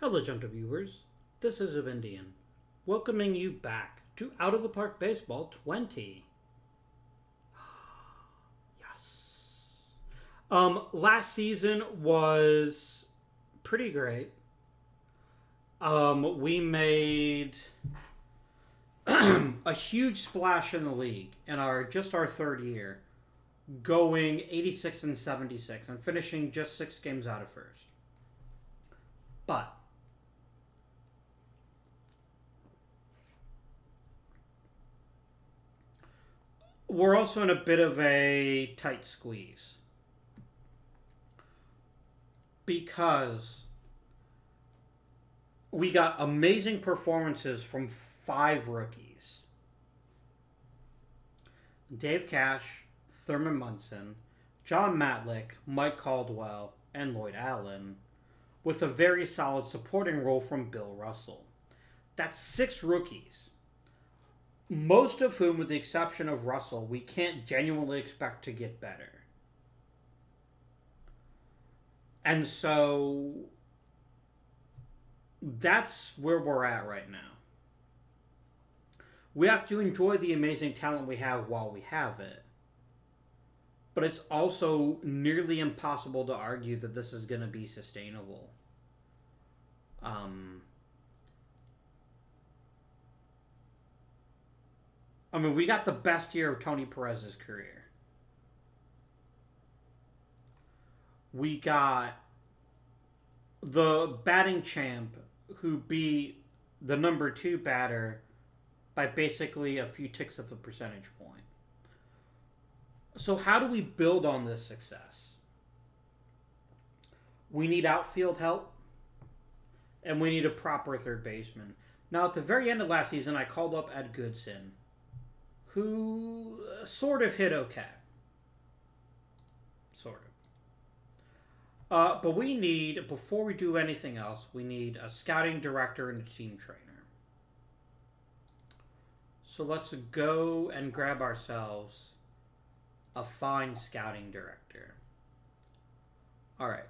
Hello, gentle viewers. This is Indian, welcoming you back to Out of the Park Baseball 20. Yes. Last season was pretty great. We made a huge splash in the league in our third year, going 86 and 76 and finishing just 6 games out of first. But we're also in a bit of a tight squeeze because we got amazing performances from 5 rookies: Dave Cash, Thurman Munson, John Matlick, Mike Caldwell, and Lloyd Allen, with a very solid supporting role from Bill Russell. That's 6 rookies, most of whom, with the exception of Russell, we can't genuinely expect to get better. And so that's where we're at right now. We have to enjoy the amazing talent we have while we have it. But it's also nearly impossible to argue that this is going to be sustainable. We got the best year of Tony Perez's career. We got the batting champ who beat the number 2 batter by basically a few ticks of a percentage point. So how do we build on this success? We need outfield help, and we need a proper third baseman. Now, at the very end of last season, I called up Ed Goodson, who sort of hit okay. Sort of. But we need, before we do anything else, we need a scouting director and a team trainer. So let's go and grab ourselves a fine scouting director. Alright.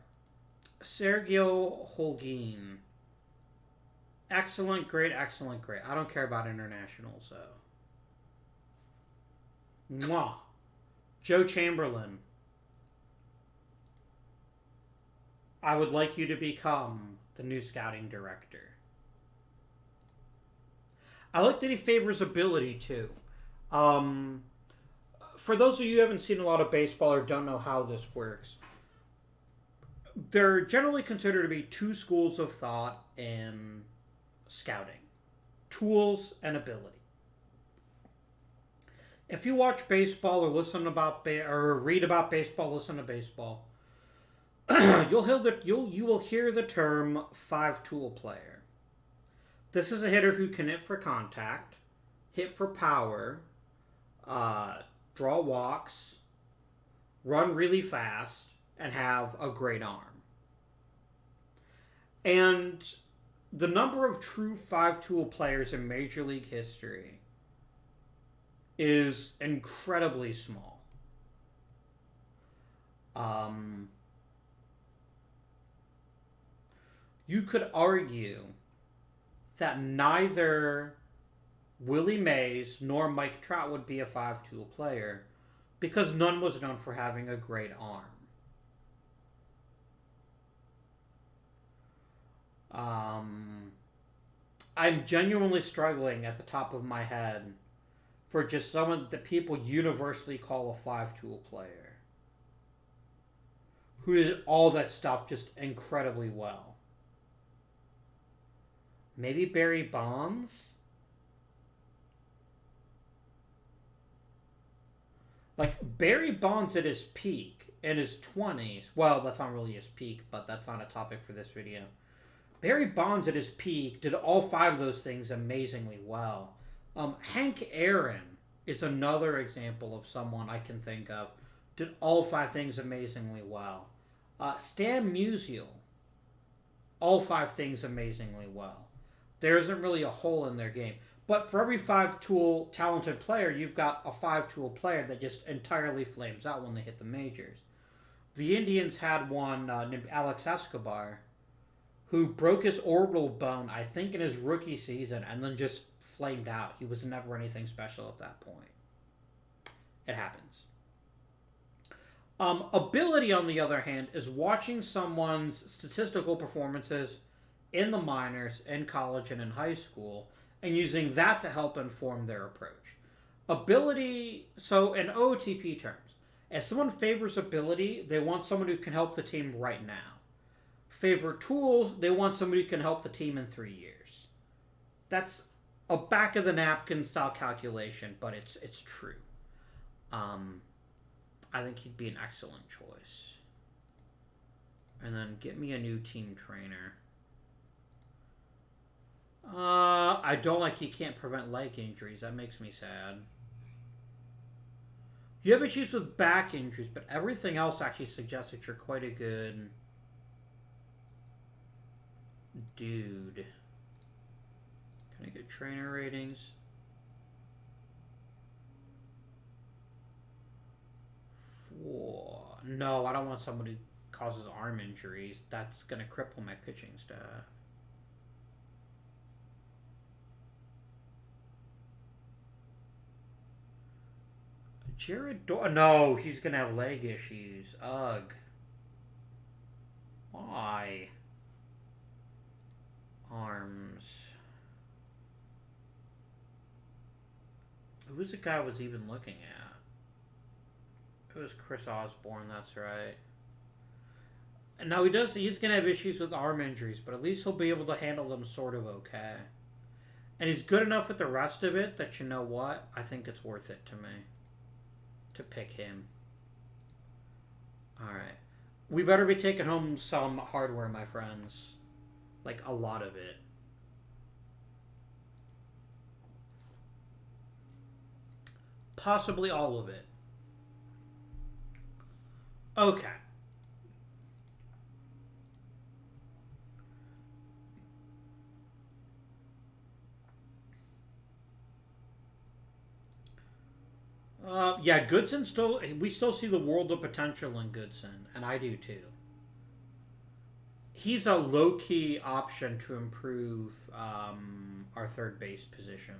Sergio Holguin. Excellent, great, excellent, great. I don't care about internationals, though. Mwah. Joe Chamberlain. I would like you to become the new scouting director. I like that he favors ability, too. For those of you who haven't seen a lot of baseball or don't know how this works, there are generally considered to be 2 schools of thought in scouting: tools and ability. If you watch baseball or listen about or read about baseball, listen to baseball, you will hear the term 5-tool player. This is a hitter who can hit for contact, hit for power, draw walks, run really fast, and have a great arm. And the number of true 5-tool players in Major League history is incredibly small. You could argue that neither Willie Mays nor Mike Trout would be a 5-tool player because none was known for having a great arm. I'm genuinely struggling at the top of my head for just someone that people universally call a 5-tool player, who did all that stuff just incredibly well. Maybe Barry Bonds? Like, Barry Bonds at his peak, in his 20s, well, that's not really his peak, but that's not a topic for this video. Barry Bonds at his peak did all 5 of those things amazingly well. Hank Aaron is another example of someone I can think of. Did all 5 things amazingly well. Stan Musial, all 5 things amazingly well. There isn't really a hole in their game. But for every 5-tool talented player, you've got a 5-tool player that just entirely flames out when they hit the majors. The Indians had one named Alex Escobar, who broke his orbital bone, I think, in his rookie season, and then just flamed out. He was never anything special at that point. It happens. Ability, on the other hand, is watching someone's statistical performances in the minors, in college, and in high school, and using that to help inform their approach. Ability, so in OOTP terms, if someone favors ability, they want someone who can help the team right now. Favor tools, they want somebody who can help the team in 3 years. That's a back of the napkin style calculation, but it's true. I think he'd be an excellent choice. And then get me a new team trainer. I don't like he can't prevent leg injuries. That makes me sad. You have issues with back injuries, but everything else actually suggests that you're quite a good dude. Can I get trainer ratings? 4. No, I don't want someone who causes arm injuries. That's going to cripple my pitching staff. Jared no, he's going to have leg issues. Ugh. Why? Arms. Who's the guy I was even looking at? It was Chris Osborne, that's right. And now he's going to have issues with arm injuries, but at least he'll be able to handle them sort of okay. And he's good enough with the rest of it that, you know what? I think it's worth it to me to pick him. Alright. We better be taking home some hardware, my friends. Like, a lot of it. Possibly all of it. Okay. Yeah, Goodson we still see the world of potential in Goodson, and I do too. He's a low-key option to improve our third base position.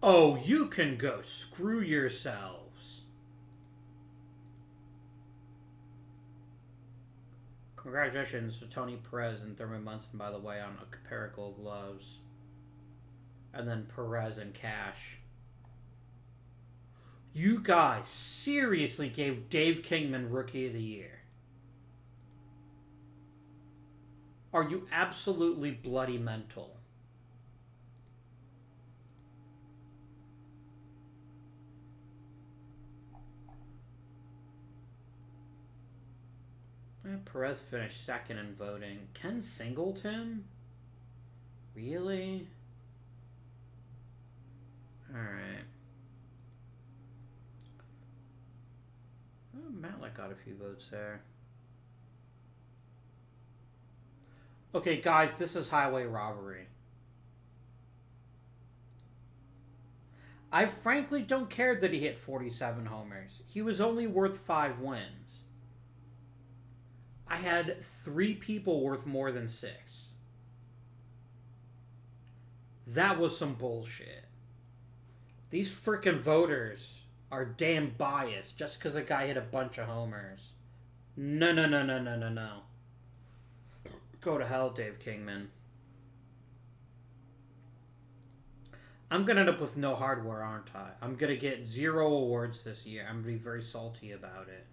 Oh, you can go screw yourselves. Congratulations to Tony Perez and Thurman Munson, by the way, on Empirical gloves. And then Perez and Cash. You guys seriously gave Dave Kingman Rookie of the Year. Are you absolutely bloody mental? Perez finished second in voting. Ken Singleton? Really? Alright. Oh, Matlick got a few votes there. Okay, guys, this is highway robbery. I frankly don't care that he hit 47 homers. He was only worth 5 wins. I had 3 people worth more than 6. That was some bullshit. These frickin' voters are damn biased just because a guy hit a bunch of homers. No, no, no, no, no, no, no. Go to hell, Dave Kingman. I'm going to end up with no hardware, aren't I? I'm going to get 0 awards this year. I'm going to be very salty about it.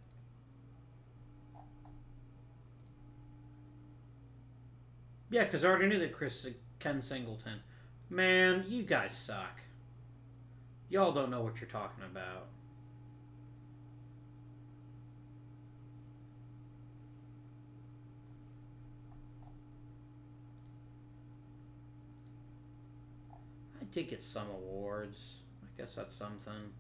Yeah, because I already knew that Ken Singleton. Man, you guys suck. Y'all don't know what you're talking about. I did get some awards. I guess that's something.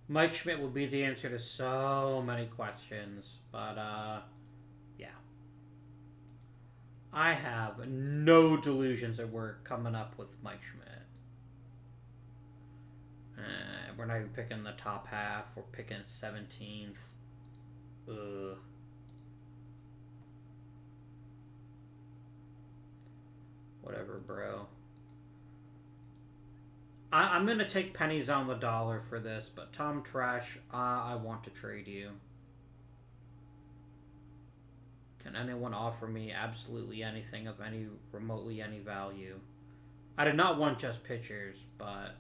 Mike Schmidt will be the answer to so many questions, but Yeah. I have no delusions that we're coming up with Mike Schmidt. We're not even picking the top half. We're picking 17th. Ugh. Whatever, bro. I'm going to take pennies on the dollar for this, but Tom Trash, I want to trade you. Can anyone offer me absolutely anything of any remotely any value? I did not want just pitchers, but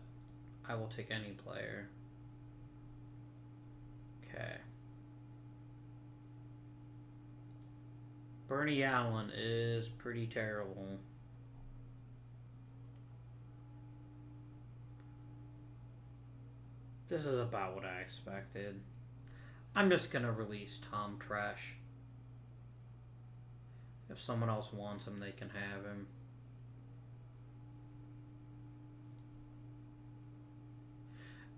I will take any player. Okay. Bernie Allen is pretty terrible. This is about what I expected. I'm just gonna release Tom Trash. If someone else wants him, they can have him.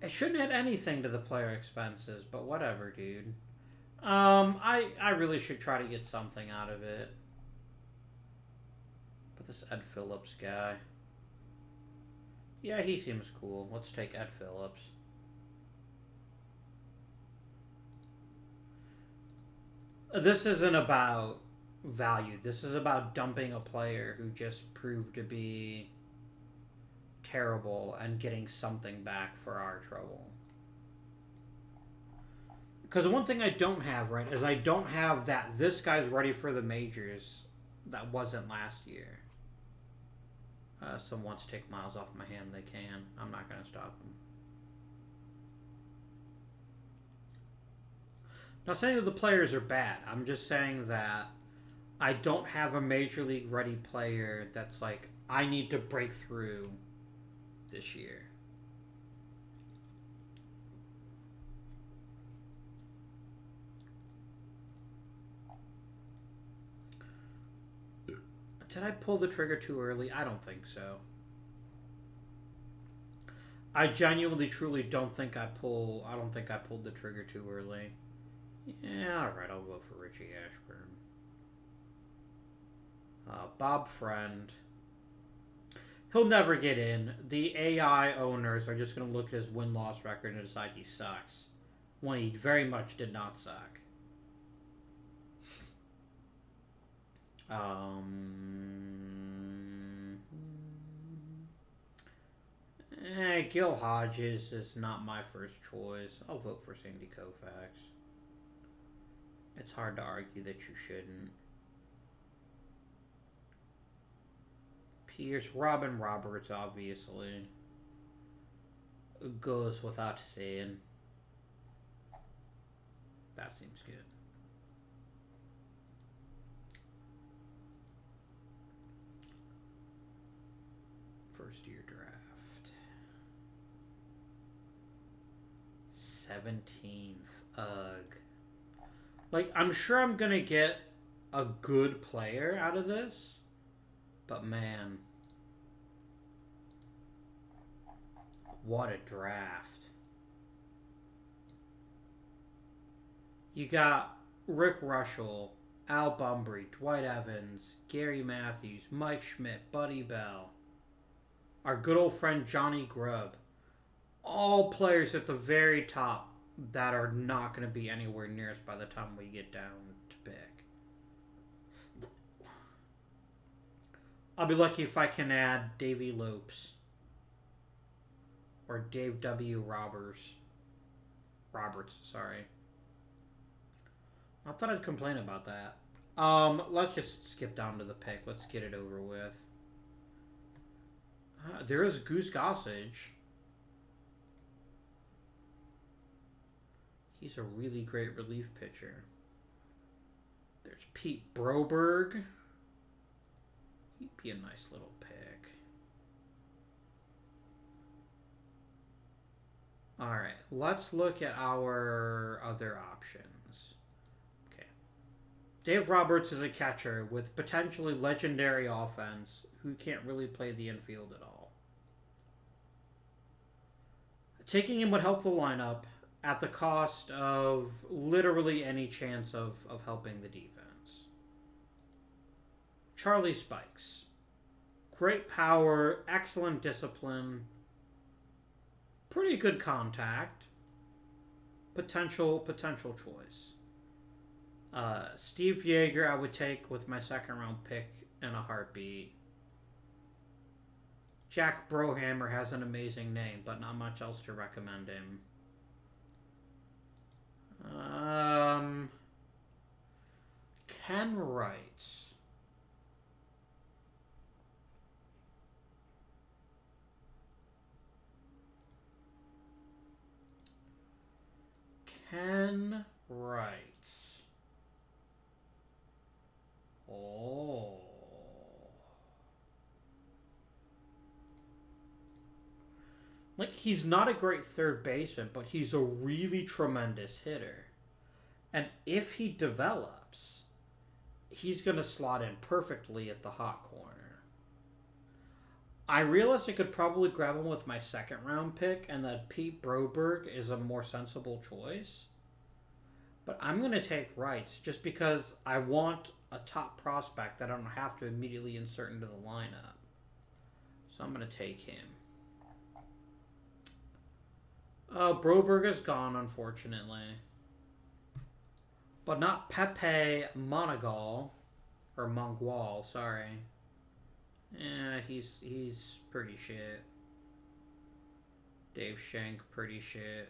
It shouldn't add anything to the player expenses, but whatever, dude. I really should try to get something out of it. But this Ed Phillips guy. Yeah, he seems cool. Let's take Ed Phillips. This isn't about value. This is about dumping a player who just proved to be terrible and getting something back for our trouble. Because one thing I don't have, right, is I don't have that this guy's ready for the majors that wasn't last year. Someone wants to take Miles off my hand, they can. I'm not going to stop them. Not saying that the players are bad. I'm just saying that I don't have a major league ready player that's like, I need to break through this year. Did I pull the trigger too early? I don't think so. I genuinely, truly don't think I pulled the trigger too early. Yeah, alright, I'll vote for Richie Ashburn. Bob Friend. He'll never get in. The AI owners are just going to look at his win-loss record and decide he sucks. When he very much did not suck. Gil Hodges is not my first choice. I'll vote for Sandy Koufax. It's hard to argue that you shouldn't. Pierce, Robin Roberts, obviously. Goes without saying. That seems good. First year draft. 17th. Ugh. Like, I'm sure I'm gonna get a good player out of this. But man. What a draft. You got Rick Russell, Al Bumbry, Dwight Evans, Gary Matthews, Mike Schmidt, Buddy Bell. Our good old friend Johnny Grubb. All players at the very top that are not going to be anywhere near us by the time we get down to pick. I'll be lucky if I can add Davey Lopes. Or Dave W. Roberts, sorry. Not that I'd complain about that. Let's just skip down to the pick. Let's get it over with. There is Goose Gossage. He's a really great relief pitcher. There's Pete Broberg. He'd be a nice little pick. Alright, let's look at our other options. Okay. Dave Roberts is a catcher with potentially legendary offense who can't really play the infield at all. Taking him would help the lineup at the cost of literally any chance of helping the defense. Charlie Spikes. Great power, excellent discipline, pretty good contact, potential choice. Steve Yeager I would take with my second round pick in a heartbeat. Jack Brohamer has an amazing name, but not much else to recommend him. Ken Wright. Ken Wright. Oh. Like, he's not a great third baseman, but he's a really tremendous hitter. And if he develops, he's going to slot in perfectly at the hot corner. I realize I could probably grab him with my second round pick, and that Pete Broberg is a more sensible choice. But I'm going to take Wrights just because I want a top prospect that I don't have to immediately insert into the lineup. So I'm going to take him. Broberg is gone, unfortunately. But not Pepe Monagal. Or Mongual, sorry. Yeah, he's pretty shit. Dave Schenk, pretty shit.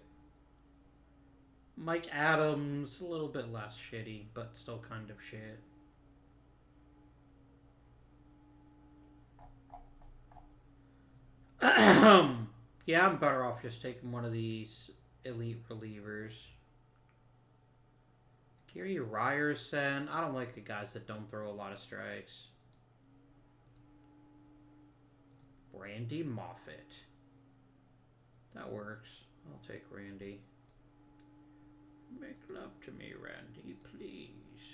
Mike Adams, a little bit less shitty, but still kind of shit. Yeah, I'm better off just taking one of these elite relievers. Gary Ryerson. I don't like the guys that don't throw a lot of strikes. Randy Moffat. That works. I'll take Randy. Make love to me, Randy, please.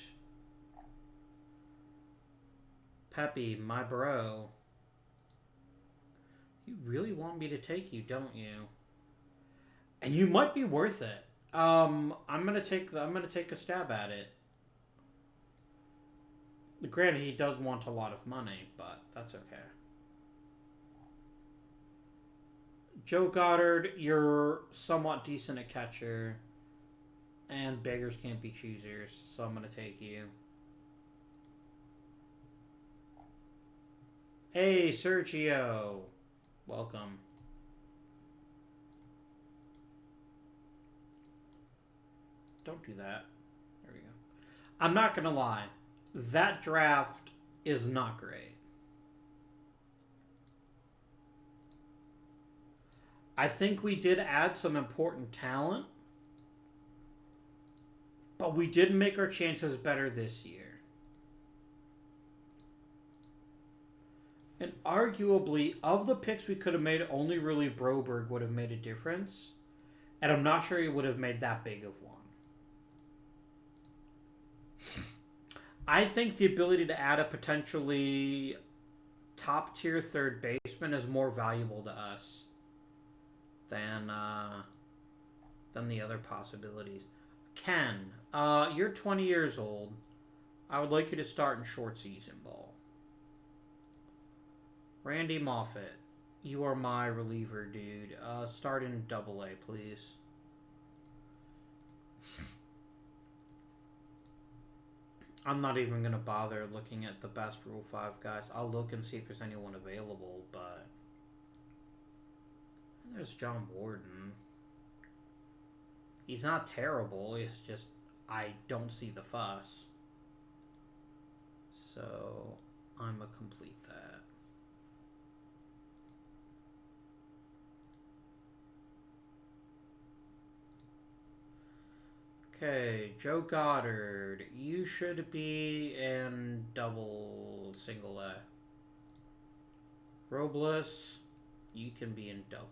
Peppy, my bro. You really want me to take you, don't you? And you might be worth it. I'm gonna take a stab at it. Granted, he does want a lot of money, but that's okay. Joe Goddard, you're somewhat decent at catcher. And beggars can't be choosers, so I'm gonna take you. Hey, Sergio. Welcome. Don't do that. There we go. I'm not gonna lie. That draft is not great. I think we did add some important talent. But we did make our chances better this year. And arguably, of the picks we could have made, only really Broberg would have made a difference. And I'm not sure he would have made that big of one. I think the ability to add a potentially top-tier third baseman is more valuable to us than the other possibilities. Ken, you're 20 years old. I would like you to start in short season ball. Randy Moffat, you are my reliever, dude. Start in AA, please. I'm not even going to bother looking at the best Rule 5 guys. I'll look and see if there's anyone available, but... There's John Warden. He's not terrible, it's just I don't see the fuss. So, I'm gonna complete that. Okay, Joe Goddard, you should be in single A. Robles, you can be in AA.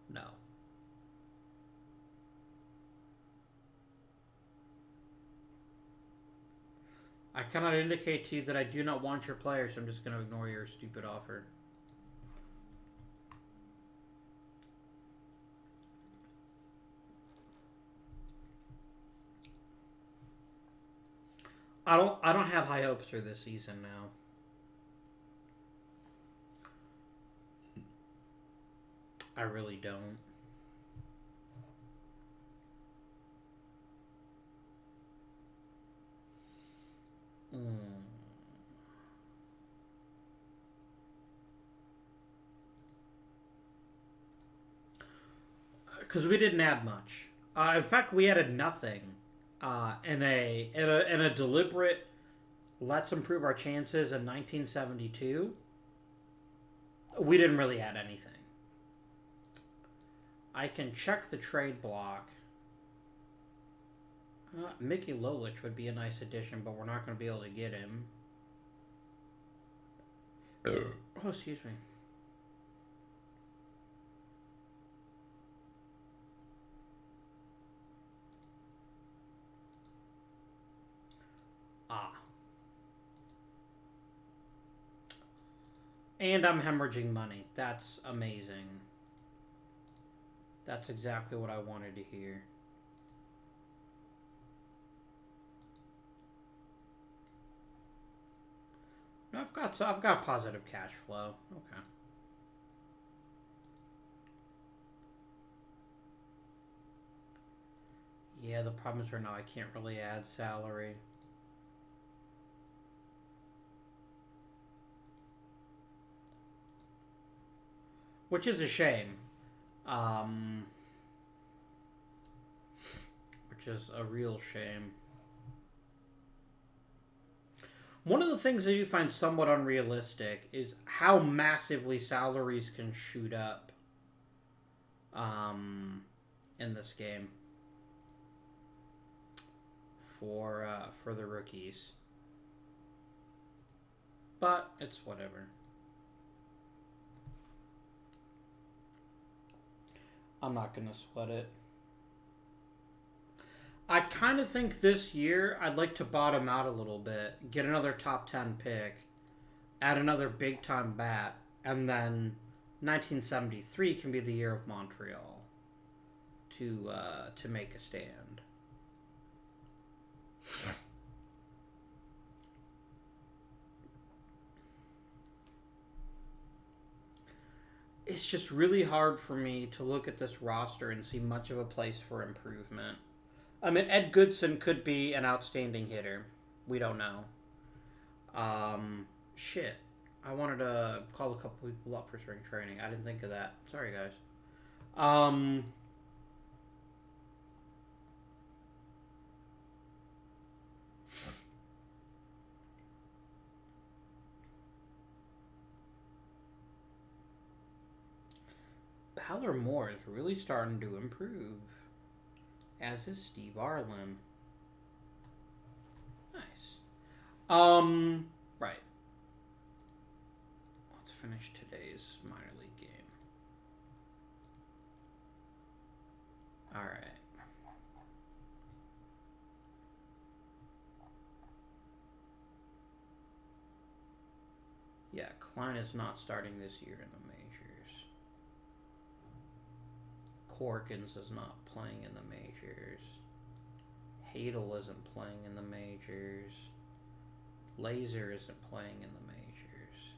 No. I cannot indicate to you that I do not want your player, so I'm just going to ignore your stupid offer. I don't have high hopes for this season now. I really don't. Because we didn't add much. In fact, we added nothing. In a deliberate let's improve our chances in 1972. We didn't really add anything. I can check the trade block. Mickey Lolich would be a nice addition, but we're not going to be able to get him. Oh, excuse me. And I'm hemorrhaging money. That's amazing. That's exactly what I wanted to hear. No, I've got positive cash flow. Okay. Yeah, the problem is right now I can't really add salary. Which is a shame. Which is a real shame. One of the things that you find somewhat unrealistic is how massively salaries can shoot up in this game for the rookies. But it's whatever. I'm not going to sweat it. I kind of think this year I'd like to bottom out a little bit, get another top 10 pick, add another big-time bat, and then 1973 can be the year of Montreal to make a stand. It's just really hard for me to look at this roster and see much of a place for improvement. I mean, Ed Goodson could be an outstanding hitter. We don't know. Shit. I wanted to call a couple people up for spring training. I didn't think of that. Sorry, guys. Ballard Moore is really starting to improve. As is Steve Arlen. Nice. Right. Let's finish today's minor league game. Alright. Yeah, Klein is not starting this year in the majors. Corkins is not playing in the majors. Hadel isn't playing in the majors. Laser isn't playing in the majors.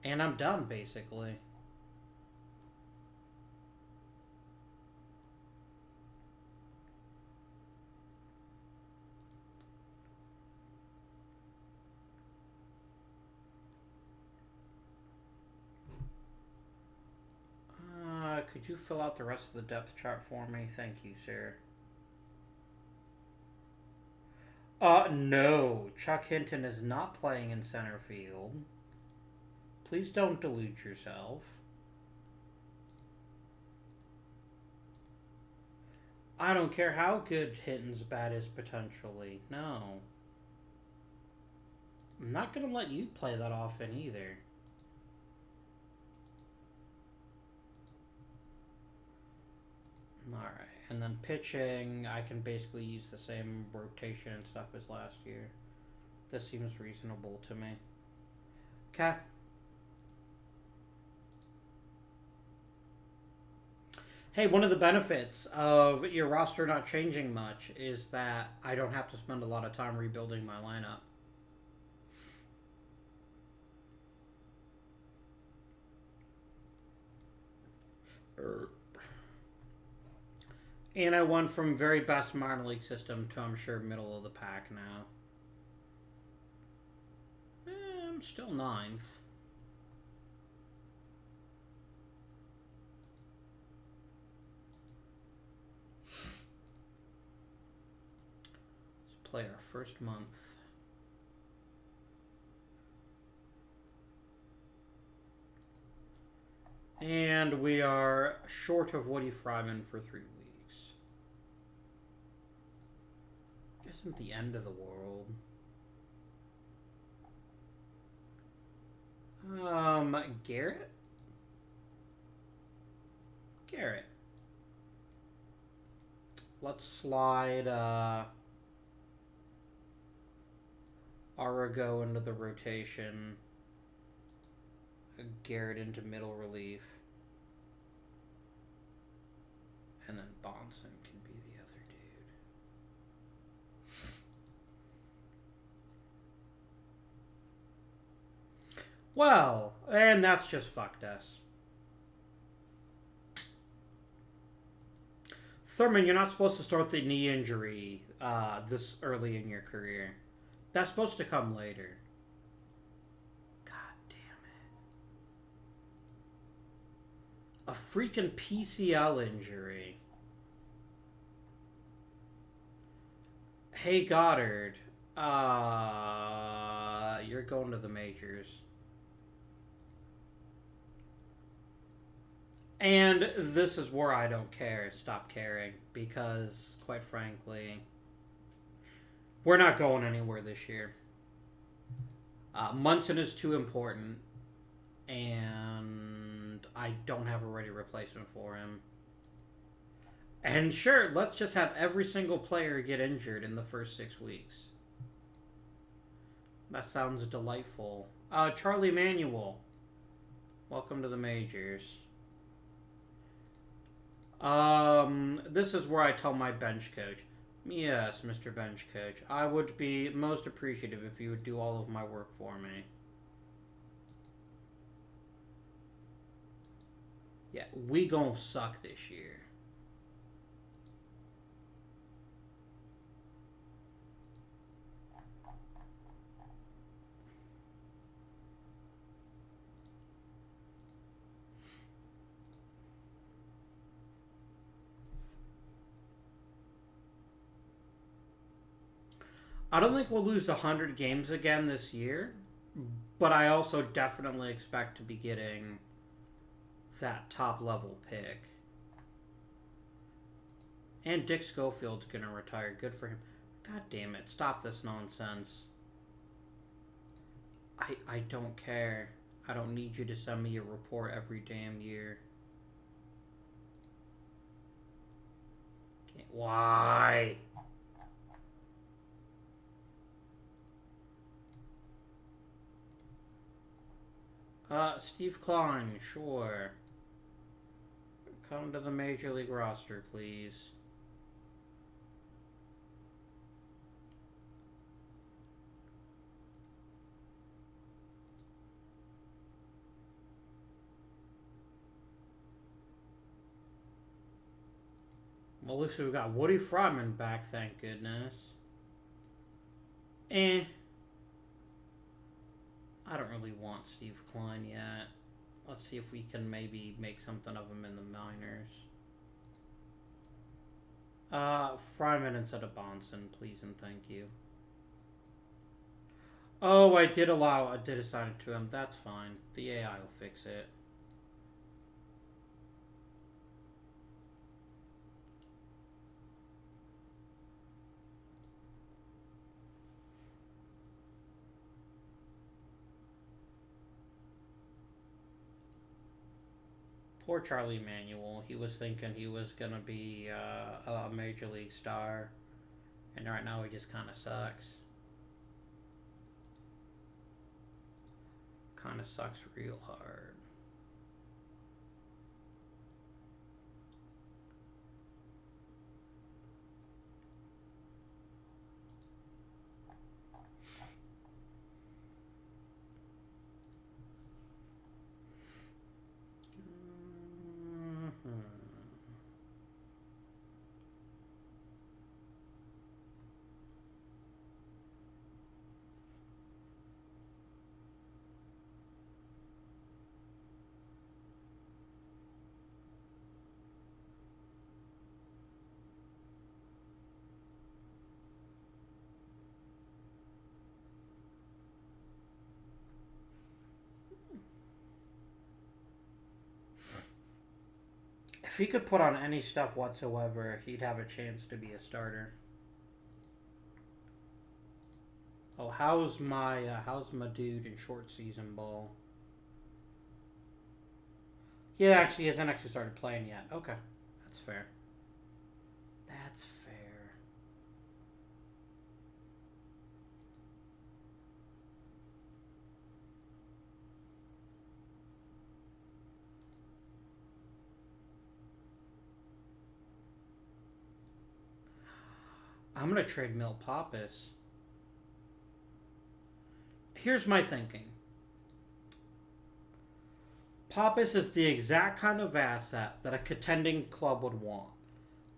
And I'm done, basically. Could you fill out the rest of the depth chart for me? Thank you, sir. No. Chuck Hinton is not playing in center field. Please don't delude yourself. I don't care how good Hinton's bat is potentially. No. I'm not going to let you play that often either. Alright, and then pitching, I can basically use the same rotation and stuff as last year. This seems reasonable to me. Okay. Hey, one of the benefits of your roster not changing much is that I don't have to spend a lot of time rebuilding my lineup. And I went from very best minor league system to, I'm sure, middle of the pack now. I'm still 9th. Let's play our first month. And we are short of Woody Fryman for 3 weeks. Isn't the end of the world. Garrett? Garrett. Let's slide Arago into the rotation. Garrett into middle relief. And then Bonson can be the other dude. Well, and that's just fucked us. Thurman, you're not supposed to start the knee injury this early in your career. That's supposed to come later. A freaking PCL injury. Hey, Goddard. You're going to the majors. And this is where I don't care. Stop caring. Because, quite frankly, we're not going anywhere this year. Munson is too important. And I don't have a ready replacement for him. And sure, let's just have every single player get injured in the first 6 weeks. That sounds delightful. Charlie Manuel. Welcome to the majors. This is where I tell my bench coach. Yes, Mr. Bench Coach. I would be most appreciative if you would do all of my work for me. Yeah, we gonna suck this year. I don't think we'll lose 100 games again this year, but I also definitely expect to be getting that top level pick. And Dick Schofield's gonna retire. Good for him. God damn it. Stop this nonsense. I don't care. I don't need you to send me a report every damn year. Why? Steve Klein, sure. Come to the Major League roster, please. Well, at least we've got Woody Fryman back, thank goodness. I don't really want Steve Klein yet. Let's see if we can maybe make something of him in the minors. Fryman instead of Bonson, please and thank you. Oh, I did assign it to him. That's fine. The AI will fix it. Poor Charlie Manuel. He was thinking he was going to be a major league star. And right now he just kind of sucks. Kind of sucks real hard. If he could put on any stuff whatsoever, he'd have a chance to be a starter. Oh, how's my dude in short season ball? He hasn't actually started playing yet. Okay, that's fair. That's fair. I'm gonna trade Milt Pappas. Here's my thinking. Pappas is the exact kind of asset that a contending club would want.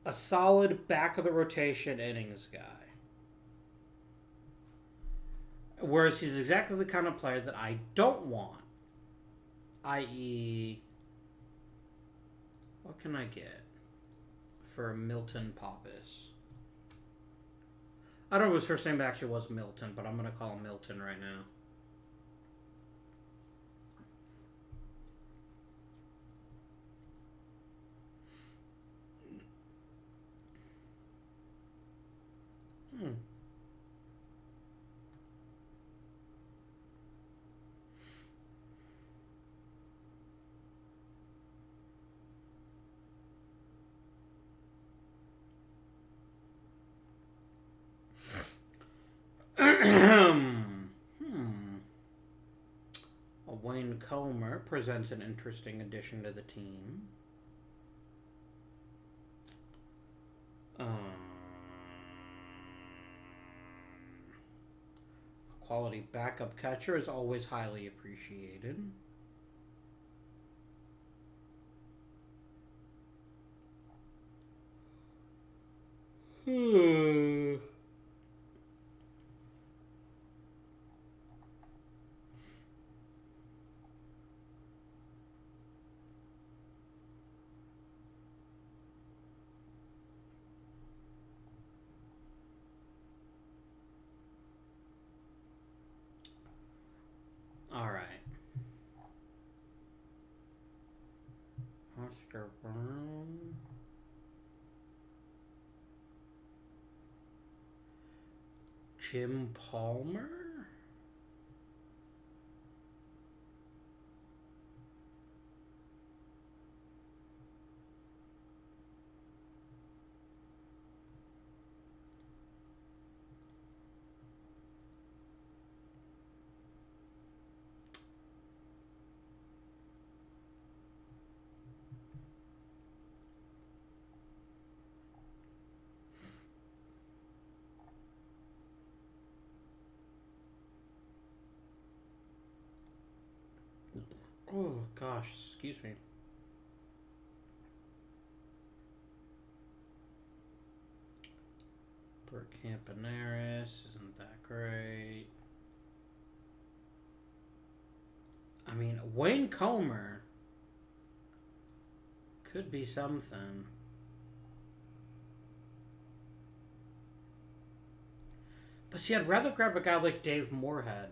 A solid back of the rotation innings guy. Whereas he's exactly the kind of player that I don't want. I.e., what can I get for Milton Pappas? I don't know if his first name actually was Milton, but I'm going to call him Milton right now. Wayne Comer presents an interesting addition to the team. A quality backup catcher is always highly appreciated. All right. Oscar Brown. Jim Palmer. Oh, gosh, excuse me. Bert Campaneris isn't that great. I mean, Wayne Comer could be something. But see, I'd rather grab a guy like Dave Moorhead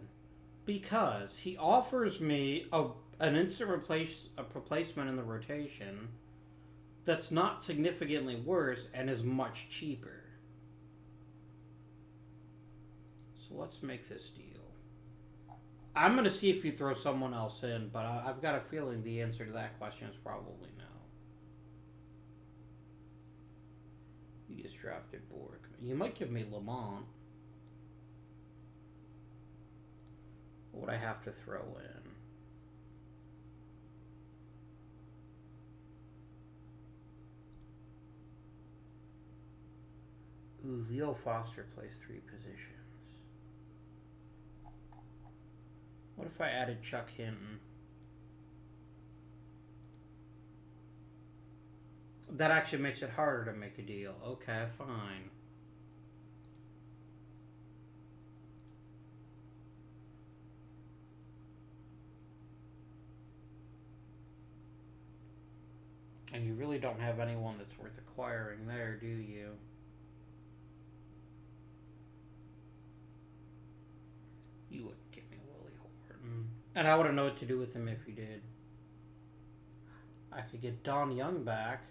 because he offers me an instant replacement in the rotation that's not significantly worse and is much cheaper. So let's make this deal. I'm going to see if you throw someone else in, but I've got a feeling the answer to that question is probably no. You just drafted Borg. You might give me Lamont. What would I have to throw in? Ooh, Leo Foster plays 3 positions. What if I added Chuck Hinton? That actually makes it harder to make a deal. Okay, fine. And you really don't have anyone that's worth acquiring there, do you? You wouldn't give me Willie Horton. And I wouldn't know what to do with him if you did. I could get Don Young back.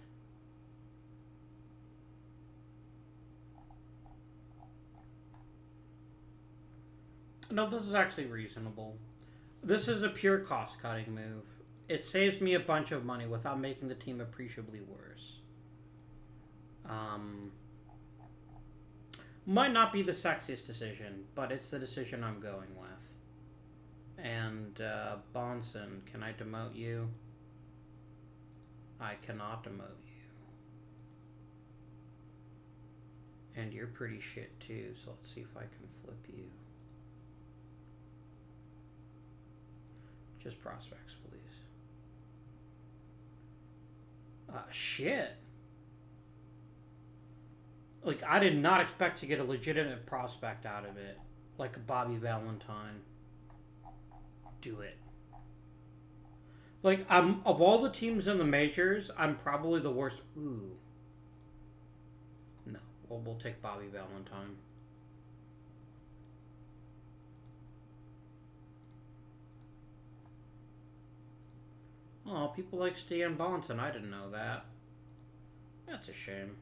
No, this is actually reasonable. This is a pure cost-cutting move. It saves me a bunch of money without making the team appreciably worse. Might not be the sexiest decision, but it's the decision I'm going with. And, Bonson, can I demote you? I cannot demote you. And you're pretty shit too, so let's see if I can flip you. Just prospects, please. Shit. Like, I did not expect to get a legitimate prospect out of it. Like Bobby Valentine. Do it. Like, of all the teams in the majors, I'm probably the worst. Ooh. No. Well, we'll take Bobby Valentine. Oh, people like Stan Bonson. I didn't know that. That's a shame.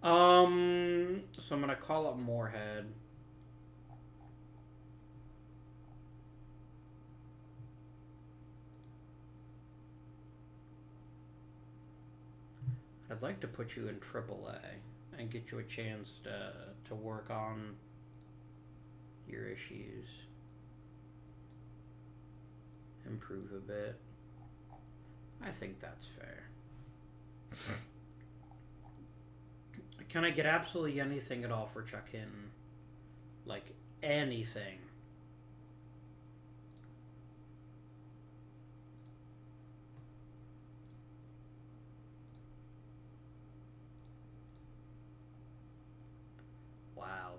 So I'm gonna call up Moorhead. I'd like to put you in AAA and get you a chance to work on your issues. Improve a bit. I think that's fair. Can I get absolutely anything at all for Chuck Hinton? Like, anything. Wow.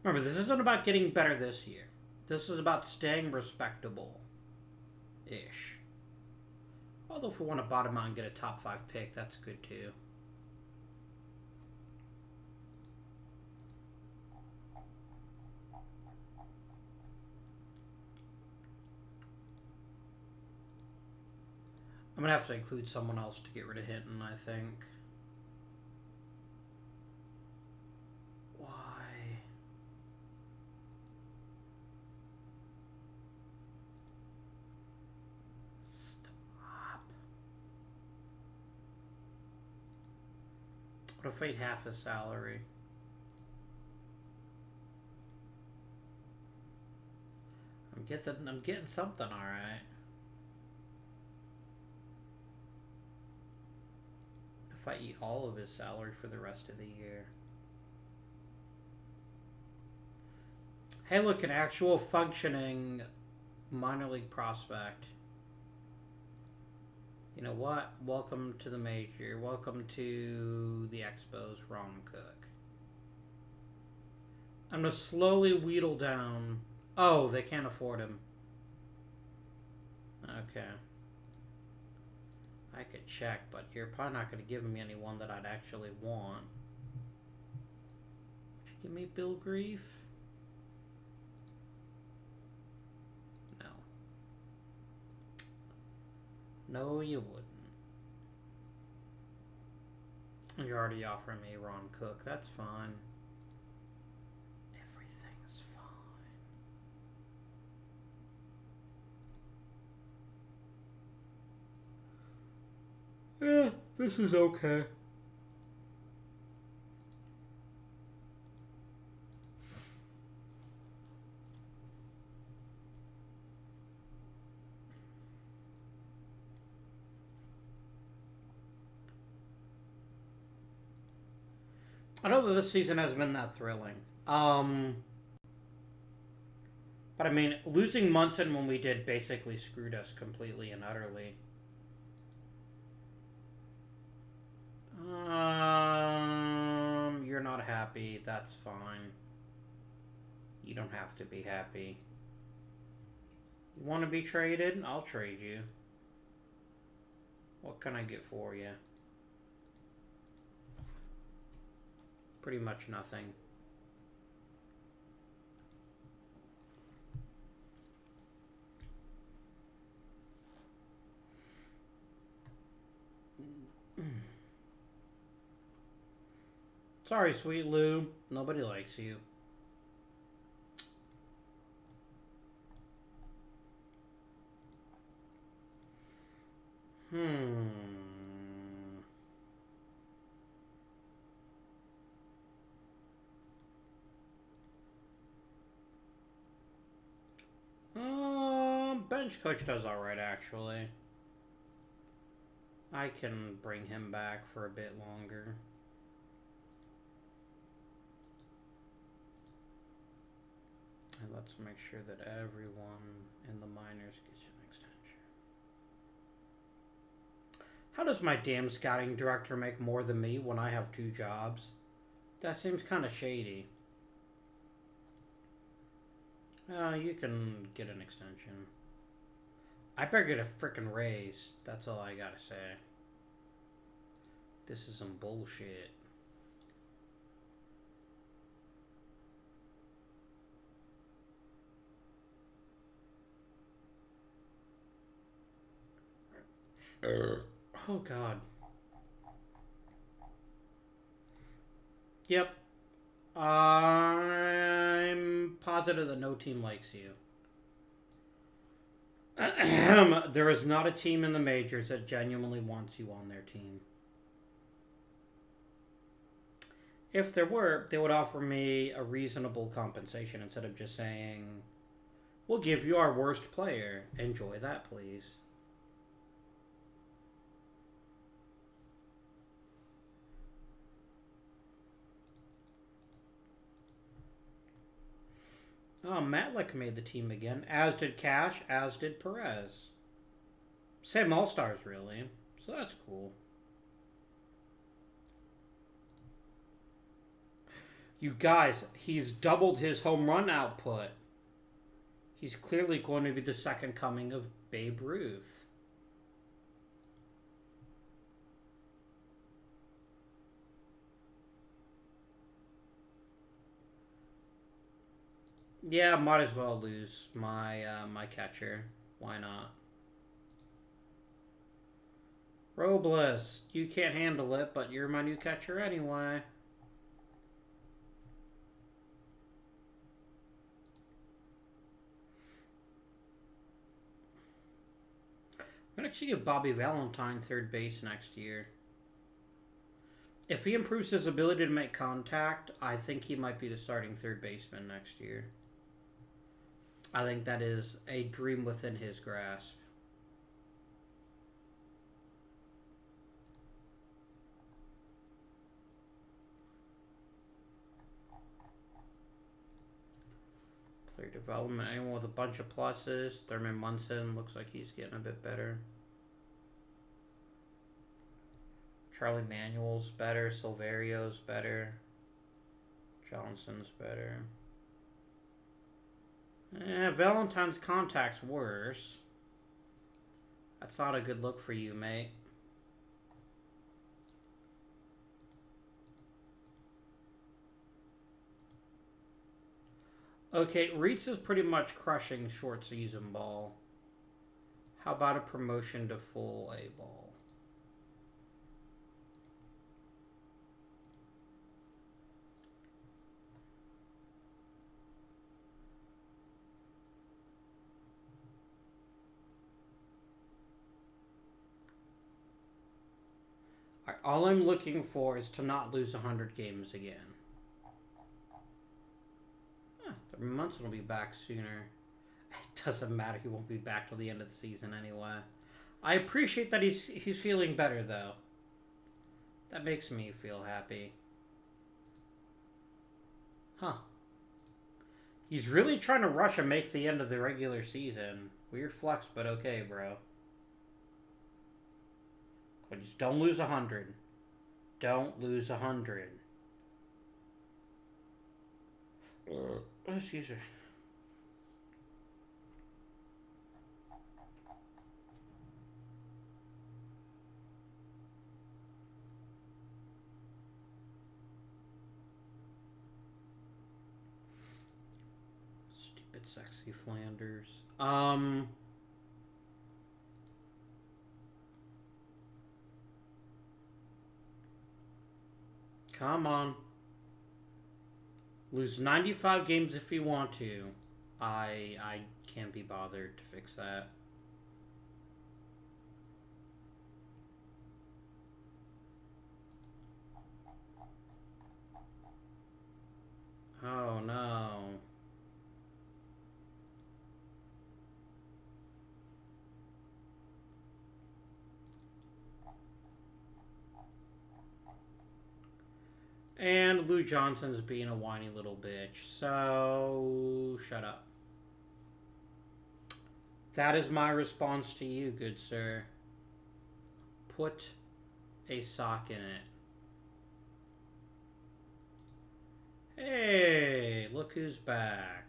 Remember, this isn't about getting better this year. This is about staying respectable-ish. Although if we want to bottom out and get a top 5 pick, that's good too. I'm going to have to include someone else to get rid of Hinton, I think. Why? Stop. What if I ate half his salary? I'm getting something, all right. If I eat all of his salary for the rest of the year. Hey, look, an actual functioning minor league prospect. You know what? Welcome to the major. Welcome to the Expos, Ron Cook. I'm going to slowly wheedle down. Oh, they can't afford him. Okay. I could check, but you're probably not going to give me anyone that I'd actually want. Would you give me Bill Grief? No. No, you wouldn't. You're already offering me Ron Cook. That's fine. Everything's fine. Yeah, this is okay. I know that this season has been that thrilling. But I mean, losing Munson when we did basically screwed us completely and utterly. You're not happy. That's fine. You don't have to be happy. You want to be traded? I'll trade you. What can I get for you? Pretty much nothing. Sorry, Sweet Lou. Nobody likes you. Bench coach does alright, actually. I can bring him back for a bit longer. And let's make sure that everyone in the minors gets an extension. How does my damn scouting director make more than me when I have 2 jobs? That seems kind of shady. You can get an extension. I better get a frickin' raise. That's all I gotta say. This is some bullshit. Oh, God. Yep. I'm positive that no team likes you. There is not a team in the majors that genuinely wants you on their team. If there were, they would offer me a reasonable compensation instead of just saying, we'll give you our worst player. Enjoy that, please. Oh, Matlick made the team again, as did Cash, as did Perez. Same All-Stars, really. So that's cool. You guys, he's doubled his home run output. He's clearly going to be the second coming of Babe Ruth. Yeah, might as well lose my my catcher. Why not? Robles, you can't handle it, but you're my new catcher anyway. I'm going to actually give Bobby Valentine third base next year. If he improves his ability to make contact, I think he might be the starting third baseman next year. I think that is a dream within his grasp. Player development, anyone with a bunch of pluses. Thurman Munson looks like he's getting a bit better. Charlie Manuel's better. Silverio's better. Johnson's better. Valentine's contact's worse. That's not a good look for you, mate. Okay, Reitz is pretty much crushing short season ball. How about a promotion to full A ball? All I'm looking for is to not lose 100 games again. The Munson will be back sooner. It doesn't matter. He won't be back till the end of the season anyway. I appreciate that he's feeling better, though. That makes me feel happy. Huh. He's really trying to rush and make the end of the regular season. Weird flex, but okay, bro. But just don't lose 100. Don't lose 100. Excuse me. Stupid sexy Flanders. Come on. Lose 95 games if you want to. I can't be bothered to fix that. Oh no. And Lou Johnson's being a whiny little bitch. So, shut up. That is my response to you, good sir. Put a sock in it. Hey, look who's back.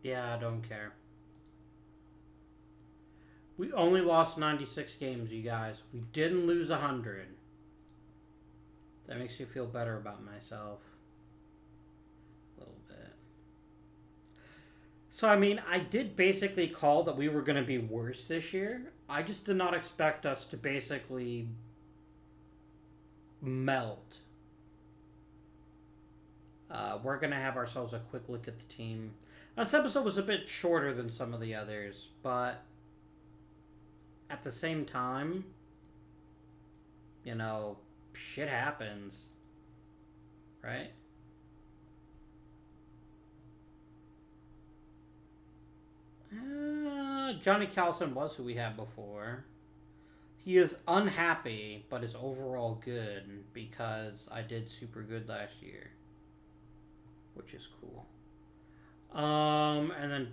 Yeah, I don't care. We only lost 96 games, you guys. We didn't lose 100. That makes me feel better about myself. A little bit. So, I mean, I did basically call that we were going to be worse this year. I just did not expect us to basically melt. We're going to have ourselves a quick look at the team. This episode was a bit shorter than some of the others, but at the same time, you know, shit happens, right? Johnny Callison was who we had before. He is unhappy, but is overall good because I did super good last year, which is cool. And then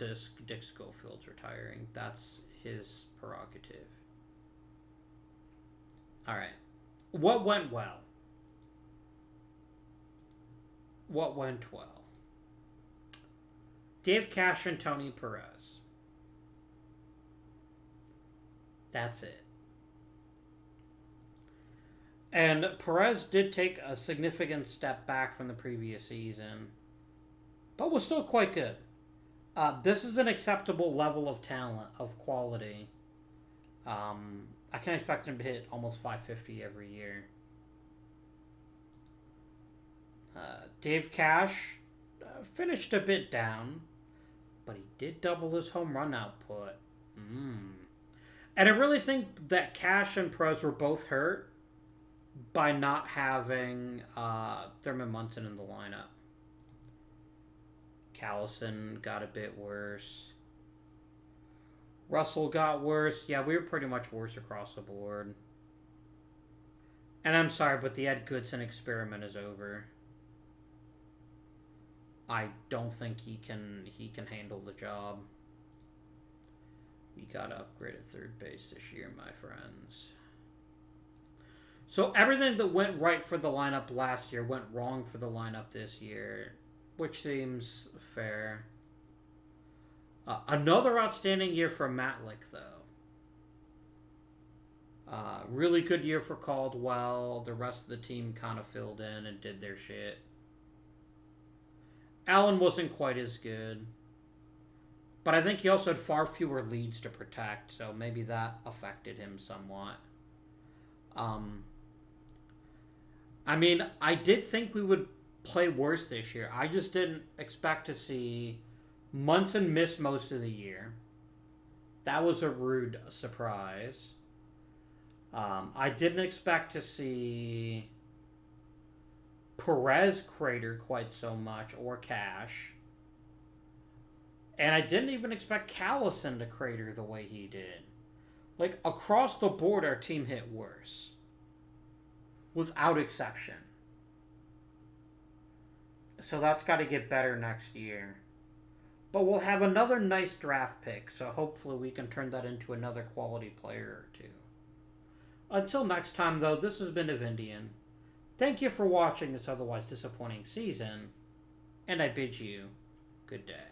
Dick Schofield's retiring. That's his prerogative. Alright. What went well? What went well? Dave Cash and Tony Perez. That's it. And Perez did take a significant step back from the previous season, but was still quite good. This is an acceptable level of talent, of quality. I can expect him to hit almost 550 every year. Dave Cash finished a bit down, but he did double his home run output. And I really think that Cash and Perez were both hurt by not having Thurman Munson in the lineup. Callison got a bit worse. Russell got worse. Yeah, we were pretty much worse across the board. And I'm sorry, but the Ed Goodson experiment is over. I don't think he can handle the job. We gotta upgrade at third base this year, my friends. So everything that went right for the lineup last year went wrong for the lineup this year, which seems fair. Another outstanding year for Matlick, though. Really good year for Caldwell. The rest of the team kind of filled in and did their shit. Allen wasn't quite as good. But I think he also had far fewer leads to protect, so maybe that affected him somewhat. I mean, I did think we would play worse this year. I just didn't expect to see Munson miss most of the year. That was a rude surprise. I didn't expect to see Perez crater quite so much, or Cash. And I didn't even expect Callison to crater the way he did. Like, across the board, our team hit worse. Without exception. So that's got to get better next year. But we'll have another nice draft pick, so hopefully we can turn that into another quality player or two. Until next time, though, this has been Avindian. thank you for watching this otherwise disappointing season, and I bid you good day.